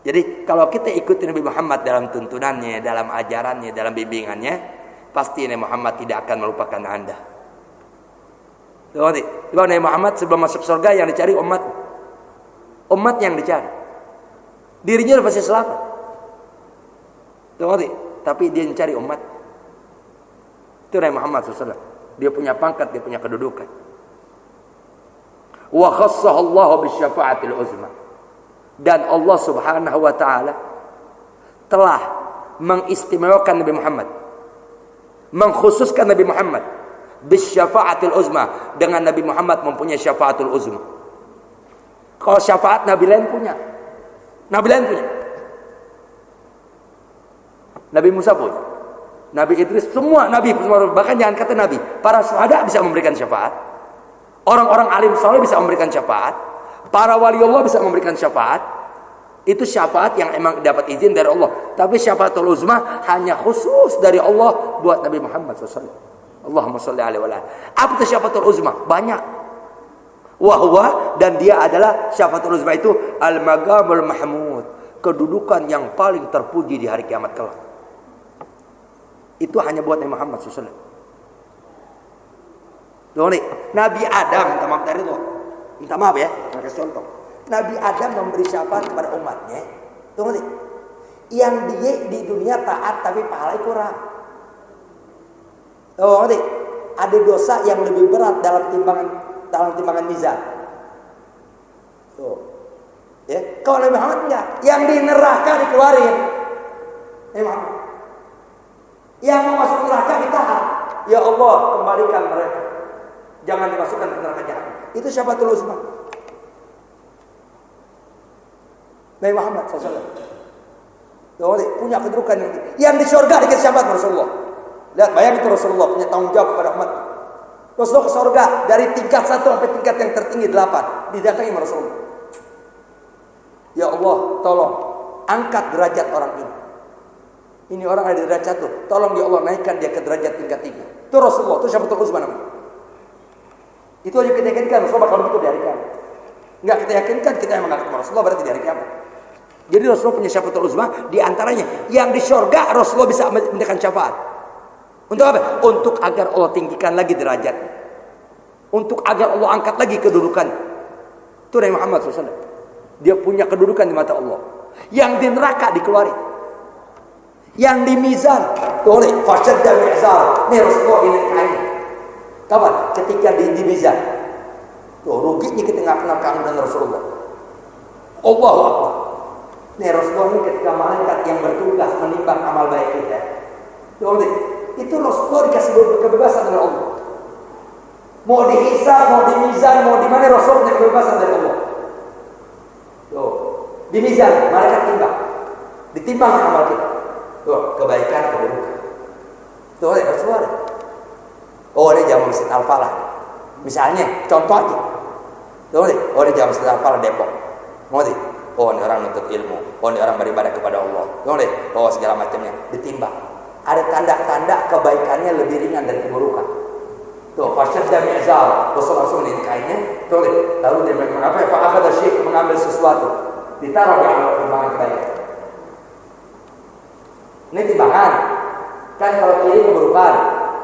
[SPEAKER 1] Jadi kalau kita ikuti Nabi Muhammad dalam tuntunannya, dalam ajarannya, dalam bimbingannya, pasti Nabi Muhammad tidak akan melupakan Anda. Sebab Nabi Muhammad sebelum masuk surga yang dicari umat yang dicari. Dirinya udah pasti selamat. Tapi dia mencari umat. Itu Nabi Muhammad SAW. Dia punya pangkat, dia punya kedudukan. Wa khassahallahu bisyafa'atil uzma. Dan Allah Subhanahu wa taala telah mengistimewakan Nabi Muhammad, mengkhususkan Nabi Muhammad bisyafa'atil uzma, dengan Nabi Muhammad mempunyai syafa'atul uzma. Kalau syafaat Nabi lain punya, Nabi Musa punya, Nabi Idris, semua Nabi, bahkan jangan kata Nabi, para syuhada bisa memberikan syafaat.
[SPEAKER 2] Orang-orang alim soleh bisa memberikan syafaat. Para wali Allah bisa memberikan syafaat. Itu syafaat yang emang dapat izin dari Allah. Tapi syafaatul uzma hanya khusus dari Allah buat Nabi Muhammad SAW. Allahumma salli alaihi wa sallam. Apa itu syafaatul uzma? Banyak. Wahwa, dan dia adalah syafaatul uzma itu al-magamul mahmud. Kedudukan yang paling terpuji di hari kiamat kelak. Itu hanya buat Nabi Muhammad SAW. Nabi Adam, minta maaf ya, kasih contoh. Nabi Adam memberi syafaat kepada umatnya. Tunggu nih, yang dia di dunia taat tapi pahala kurang. Tunggu nih, ada dosa yang lebih berat dalam timbangan mizan. Tuh, ya. Kalau Nabi Muhammad enggak, yang di neraka dikeluarin. Nabi Muhammad, yang mau masuk neraka ditahan. Ya Allah, kembalikan mereka. Jangan dimasukkan ke neraka jahanam. Itu syafaatul uzma. Nabi Muhammad SAW punya kedudukan yang di surga dikasih syafaat Rasulullah. Lihat, bayang itu Rasulullah punya tanggung jawab kepada umat. Rasulullah ke surga dari tingkat 1 sampai tingkat yang tertinggi 8 didatangi Rasulullah. Ya Allah, tolong angkat derajat orang ini. Ini orang ada di derajat 1. Tolong ya Allah naikkan dia ke derajat tingkat 3. Itu Rasulullah, itu syafaatul uzma namanya. Itu aja kita yakinkan Rasulullah bakal begitu di hari kiamat. Enggak kita yakinkan, kita yang mengatakan Rasulullah berarti di hari kiamat. Jadi Rasulullah punya syafaatul uzma, di antaranya yang di surga Rasulullah bisa memberikan syafaat. Untuk apa? Untuk agar Allah tinggikan lagi derajatnya. Untuk agar Allah angkat lagi kedudukannya. Itu Nabi Muhammad SAW. Dia punya kedudukan di mata Allah. Yang di neraka dikeluarin. Yang di mizan, boleh fasyadda mi'zar. Nih Rasulullah ini kain. Kapan? Ketika di mizan. Tuh, ruginya kita nggak kenal kamu dan Rasulullah. Allahu Akbar. Nih Rasulullah ini ketika malaikat yang bertugas menimbang amal baik kita. Tuh, itu Rasulullah dikasih kebebasan oleh Allah. Mau dihisab, mau di mizan, mau di mana Rasulullah punya kebebasan dari Allah. Tuh, di mizan malaikat timbang. Ditimbang amal kita. Tuh, kebaikan, keburukan. Tuh, Rasulullah. Oh, dia jamu Masjid Al-Falah. Misalnya, contoh aja. Tuh, dia jamu Masjid Al-Falah Depok. Mau deh. Oh, ini orang nuntut ilmu. Oh, ini orang beribadah kepada Allah. Tuh, oh, segala macamnya ditimbang. Ada tanda-tanda kebaikannya lebih ringan dari keburukan. Tuh, fasyadda mi'zar. Rasulullah langsung kainnya. Tuh, lalu dia apa? Fa'akhadha syekh mengambil sesuatu. Ditaruh di amal timbangan kebaikan. Ini timbangan. Kan kalau kiri keburukan,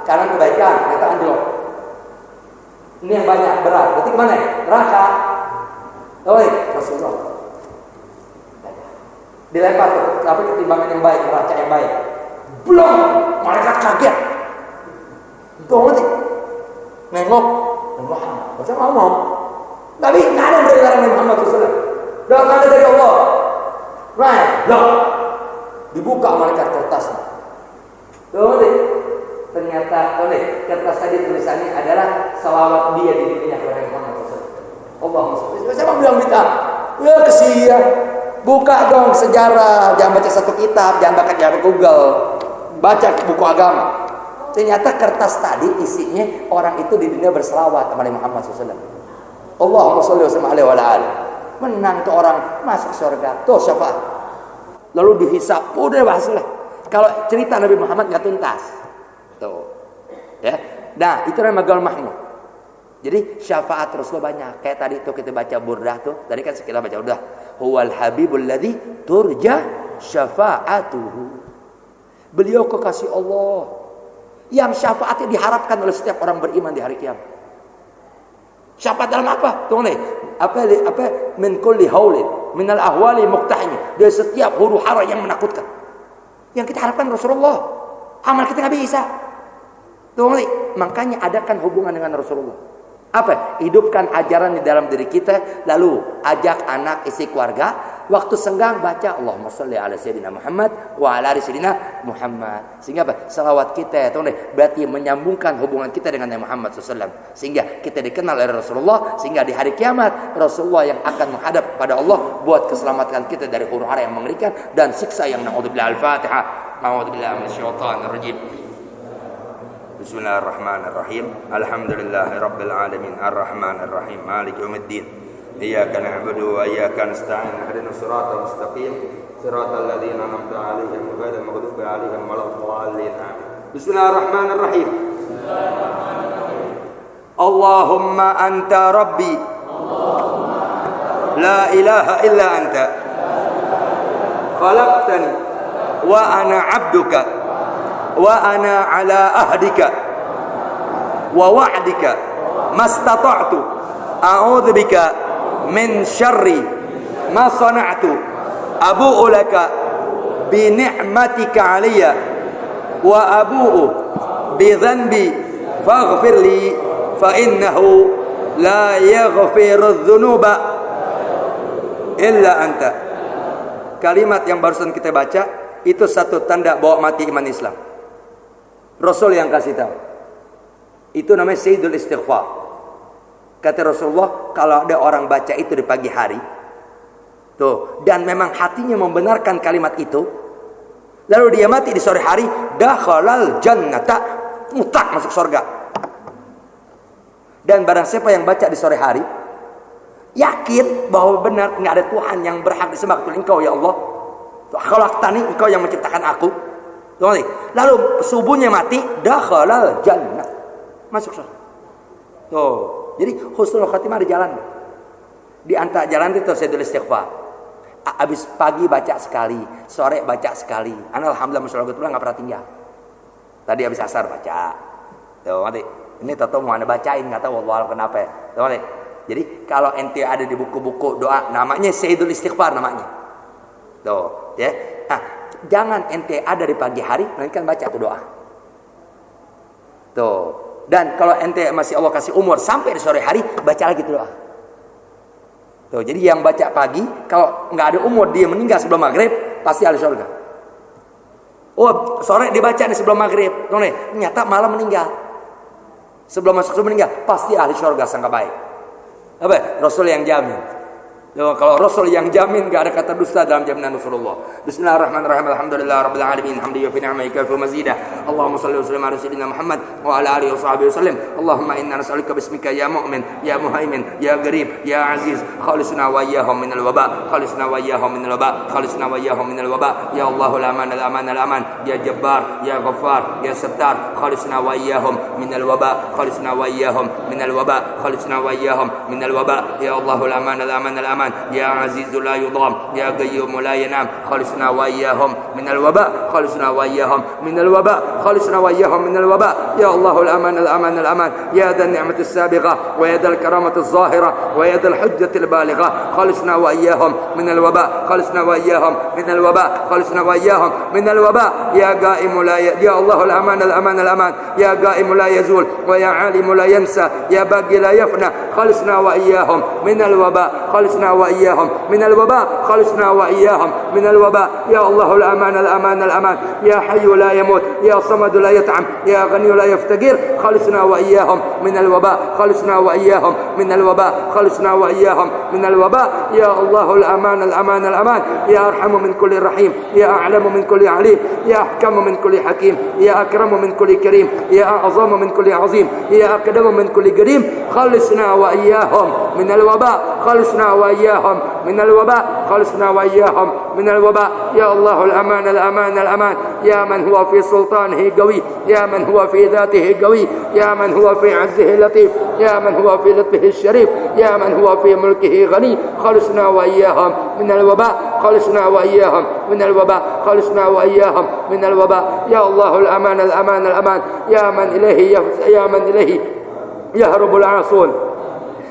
[SPEAKER 2] kanan kebaikan, ternyata anjlok. Ini yang banyak, berat. Berarti kemana? Neraka. Oh, Rasulullah. Dilempar tuh, tapi ketimbangan yang baik, neraca yang baik. Belum, mereka kaget. Tuh, nengok. Muhammad, masa ngomong? Tapi nggak ada dari Nabi Muhammad SAW. Doa ada dari Allah. Right, loh. Dibuka malaikat kertasnya. Tuh, ternyata kertas tadi tulisannya adalah salawat dia dirinya kepada Muhammad SAW. Allahumma sholli. Siapa bilang kita? Ya kesian. Buka dong sejarah, jangan baca satu kitab, jangan baca Google. Baca buku agama. Ternyata kertas tadi isinya orang itu di dunia berselawat kepada Muhammad SAW. Allahumma sholli wa sallim alaihi wa alihi. Menang tuh orang masuk surga. Tuh syafaat. Lalu dihisap, udah bahaslah. Kalau cerita Nabi Muhammad nggak tuntas. Tuh. Ya. Nah, itu namanya Magal Mahmud. Jadi syafaat Rasulullah banyak. Kayak tadi tuh kita baca burdah tuh. Tadi kan kita baca burdah. Huwal habibul ladzi turja syafa'atuhu. Beliau kekasih Allah yang syafaatnya diharapkan oleh setiap orang beriman di hari kiamat. Syafaat dalam apa? Tunggu nih. Apa min kulli haulin minal ahwali muqtahimi. Dari setiap huru hara yang menakutkan. Yang kita harapkan Rasulullah. Amal kita nggak bisa. Tunggu nih. Makanya adakan hubungan dengan Rasulullah. Apa? Hidupkan ajaran di dalam diri kita. Lalu ajak anak, istri, keluarga. Waktu senggang baca Allahumma sholli ala sayyidina Muhammad wa ala ali sayyidina Muhammad. Sehingga apa? Salawat kita berarti menyambungkan hubungan kita dengan Nabi Muhammad SAW. Sehingga kita dikenal oleh Rasulullah. Sehingga di hari kiamat Rasulullah yang akan menghadap kepada Allah buat keselamatan kita dari huru-hara yang mengerikan dan siksa yang na'udzubillah. Al-Fatihah. A'udzubillahi minasyaitonir rajim.
[SPEAKER 1] Bismillahirrahmanirrahim. Alhamdulillahirabbil alamin arrahmanir rahim maliki yaumiddin. Iyyaka na'budu wa iyyaka nasta'in. Ihdinas siratal mustaqim. Siratal ladzina an'amta 'alaihim ghairil maghdubi 'alaihim waladdallin. Bismillahirrahmanirrahim. Allahumma anta rabbi la ilaha illa anta khalaqtani wa ana 'abduka wa ana 'ala ahdika wa wa'dika mastata'tu a'udzu bika min syarri ma sana'tu abu'u laka bi ni'matika 'alayya wa abu'u bi dhanbi faghfir li fa innahu la yaghfiru dzunuba illa anta. Kalimat yang barusan kita baca itu satu tanda bahwa mati iman Islam. Rasul yang kasih tahu. Itu namanya Sayyidul Istighfar. Kata Rasulullah, kalau ada orang baca itu di pagi hari, tuh, dan memang hatinya membenarkan kalimat itu, lalu dia mati di sore hari, dakhalal jannata, mutlak masuk surga. Dan barang siapa yang baca di sore hari, yakin bahwa benar nggak ada Tuhan yang berhak disembah kecuali Engkau ya Allah. Khalaqtani, Engkau yang menciptakan aku. Lalu subuhnya mati, dakhalal jannah, masuk surga. Tuh, jadi husnul khatimah di jalan. Di antara jalan itu Sayyidul Istighfar. Habis pagi baca sekali, sore baca sekali. Alhamdulillah masyaallah nggak pernah tinggal. Tadi habis asar baca. Tuh, mati. Ini tahu mau anda bacain, nggak tahu wallah kenapa ya. Jadi kalau ente ada di buku-buku doa, namanya Sayyidul Istighfar namanya. Tuh, ya. Nah, jangan ente ada di pagi hari, nanti kan baca tuh doa. Tuh. Dan kalau ente masih Allah kasih umur sampai di sore hari, baca lagi tuh doa. Tuh, jadi yang baca pagi, kalau nggak ada umur dia meninggal sebelum maghrib, pasti ahli surga. Oh, sore dibaca nih sebelum maghrib, tuh nih, ternyata malam meninggal. Sebelum masuk surga meninggal, pasti ahli surga sangka baik. Apa? Rasul yang jamin. Kalau Rasul yang jamin, gak ada kata dusta dalam jaminan Rasulullah. Bismillahirrahmanirrahim. Alhamdulillahirabbil alamin. Hamdi wa ni'maika wa mazidah. Allahumma shalli wa sallim ala sayyidina Muhammad wa ala alihi wa sahbihi wasallim. Allahumma inna nas'aluka bismika ya mu'min, ya muhaimin, ya gharib, ya aziz. Khalisna wa iyyahum minal waba. Khalisna wa iyyahum minal waba. Khalisna wa iyyahum minal waba. Ya Allahul aman al-aman al-aman. Ya Jabbar, ya Ghaffar, ya Sattar. Khalisna wa iyyahum minal waba. Khalisna wa iyyahum minal waba. Khalisna wa iyyahum minal waba. Ya Allahul aman al-aman al-aman. Ya Azizu la yudham, ya Qayyum la yanam. Khalisna wa iyyahum minal waba. Khalisna wa iyyahum minal waba. Khalisna wa iyyahum minal waba. Ya Allahul aman al-aman al-aman. Ya dhan ni'mati as-sabiqah wa ya dhal karamati az-zahirah wa ya dhal hujjati al-balighah. Khalisna wa iyyahum minal waba. Khalisna wa iyyahum minal waba. Khalisna wa iyyahum minal waba. Ya Qaim la ya Allahul aman al-aman al-aman. Ya Qaim la yazul wa ya alim la yansa. Ya Baqi la yafna. Khalisna wa iyyahum minal waba. Khalisna wa iyyahum minal waba. Khalisna wa iyyahum minal waba. Ya Allahul aman al-aman al-aman. Ya Hayyu la yamut. Ya Samad la yat'am. Ya Ghani la yaftaqir. Khalisna wa iyyahum minal waba. Khalisna wa iyyahum minal waba. Khalisna wa iyyahum minal waba. Ya Allahul aman al-aman al-aman. Ya arhamu min kulli rahim. Ya a'lamu min kulli alim. Ya ahkamu min kulli hakim. Ya akramu min kulli karim. Ya a'zamu min kulli azim. Ya aqdamu min kulli karim. Khalisna wa iyyahum minal waba. Khalisna wa iyyahum minal waba. Khalisna wa iyyahum minal waba. Ya Allahul aman al-aman al-aman. Ya man huwa fi sultanihi qawi. Ya man huwa fi dhatihi qawi. Ya man huwa fi 'azzihi latif. Ya man huwa fi lutfihi syarif. Ya man huwa fi mulkihi ghani. Khalisna wa iyyahum minal waba. Khalisna wa iyyahum minal waba. Khalisna wa iyyahum minal waba. Ya Allahul aman al-aman al-aman. Ya man ilayhi yahrubul 'asun.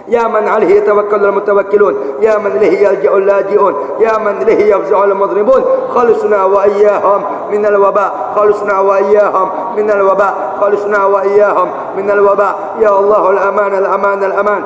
[SPEAKER 1] يا من عليه يتوكل المتوكلون. يا من إليه يلجأ اللاجئون. يا من إليه يفزع المضربون. خلصنا وإياهم من الوباء. خلصنا وإياهم من الوباء. خلصنا وإياهم من الوباء. يا الله الأمان الأمان الأمان.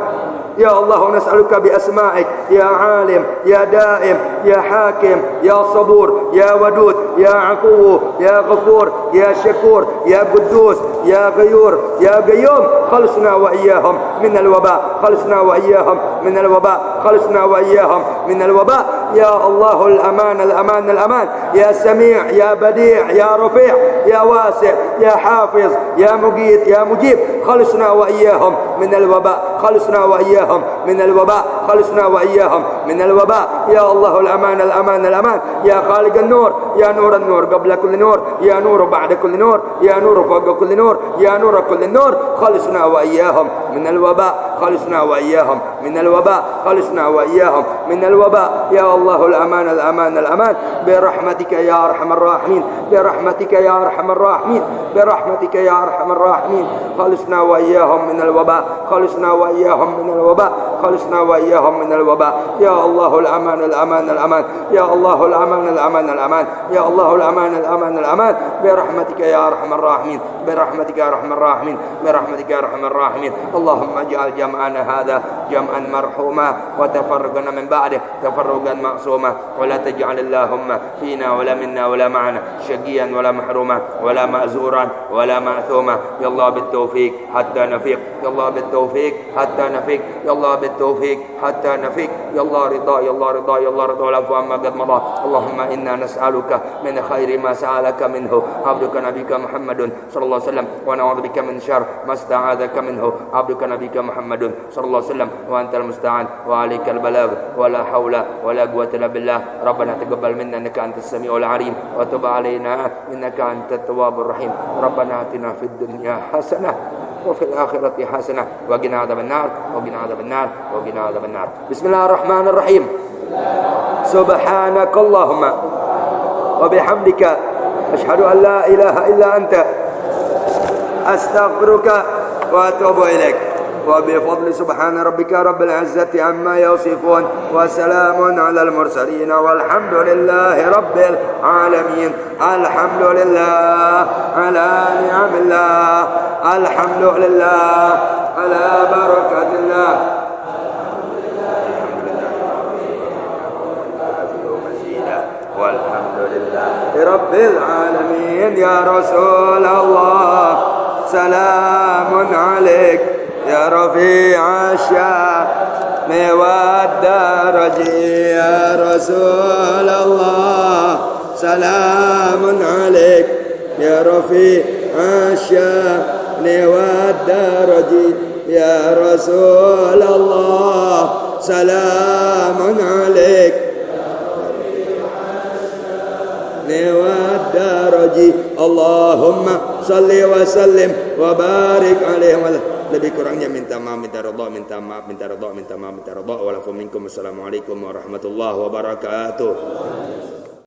[SPEAKER 1] يا الله نسألك بأسمائك يا عالم يا دائم يا حاكم يا صبور يا ودود يا عفو يا غفور يا شكور يا قدوس يا غيور يا قيوم خلصنا وإياهم من الوباء خلصنا وإياهم من الوباء خلصنا وإياهم من الوباء يا الله الأمان الأمان الأمان يا سميع يا بديع يا رفيع يا واسع يا حافظ يا مجيد يا مجيب خلصنا وإياهم من الوباء خلصنا وإياهم من الوباء خلصنا وإياهم من الوباء يا الله الأمان الأمان الأمان يا خالق النور يا نور النور قبل كل نور يا نور بعد كل نور يا نور فوق كل نور يا نور كل النور خلصنا وإياهم من الوباء خلصنا وإياهم من الوباء خلصنا وإياهم من الوباء يا الله الأمان الأمان الأمان برحمتك يا أرحم الراحمين برحمتك يا أرحم الراحمين برحمتك يا أرحم الراحمين خلصنا وإياهم من الوباء خلصنا وإياهم من الوباء خلصنا وإياهم من الوباء يا الله الأمان الأمان الأمان يا الله الأمان الأمان الأمان يا الله الأمان الأمان الأمان برحمتك يا أرحم الراحمين برحمتك يا أرحم الراحمين برحمتك يا أرحم الراحمين اللهم اجعل جمعنا هذا جمعا مرحوما وتفرقنا من بعده تفرقا معصوما ولا تجعل اللهم فينا ولا منا ولا معنا شقيا ولا محروما ولا مأزورا ولا مأثوما يا الله بالتوفيق حتى نفيق يا الله بالتوفيق حتى نفيق يا الله بالتوفيق حتى نفيق يا الله رضا يا الله رضا يا الله رضا والعفو عما قد مضى اللهم إنا نسألك من خير ما سألك منه عبدك نبيك محمد صلى الله عليه وسلم ونعوذ بك من شر ما استعاذك منه عبدك نبيك محمد صلى الله عليه وسلم وأنت المستعان وعليك البلاغ ولا حول ولا قوة إلا بالله ربنا تقبل منا إنك أنت السميع العليم وتب علينا إنك أنت التواب الرحيم ربنا آتنا في الدنيا حسنة وفي الآخرة حسنة وقنا عذاب النار وقنا عذاب النار وقنا عذاب النار بسم الله الرحمن الرحيم سبحانك اللهم وبحمدك أشهد أن لا إله إلا أنت أستغفرك وأتوب إليك وبفضل سبحان ربك رب العزة عما يصفون وسلام على المرسلين والحمد لله رب العالمين الحمد لله على نعم الله الحمد لله على بركة الله والحمد لله رب العالمين يا رسول الله سلام عليك يا رفيع الشأن والدرج يا رسول الله سلام عليك يا رفيع الشأن والدرج يا رسول الله سلام عليك والدرج اللهم صل وسلم وبارك عليه lebih kurangnya minta maaf minta redha minta maaf minta redha minta maaf minta redha walafu minkum assalamualaikum warahmatullahi wabarakatuh.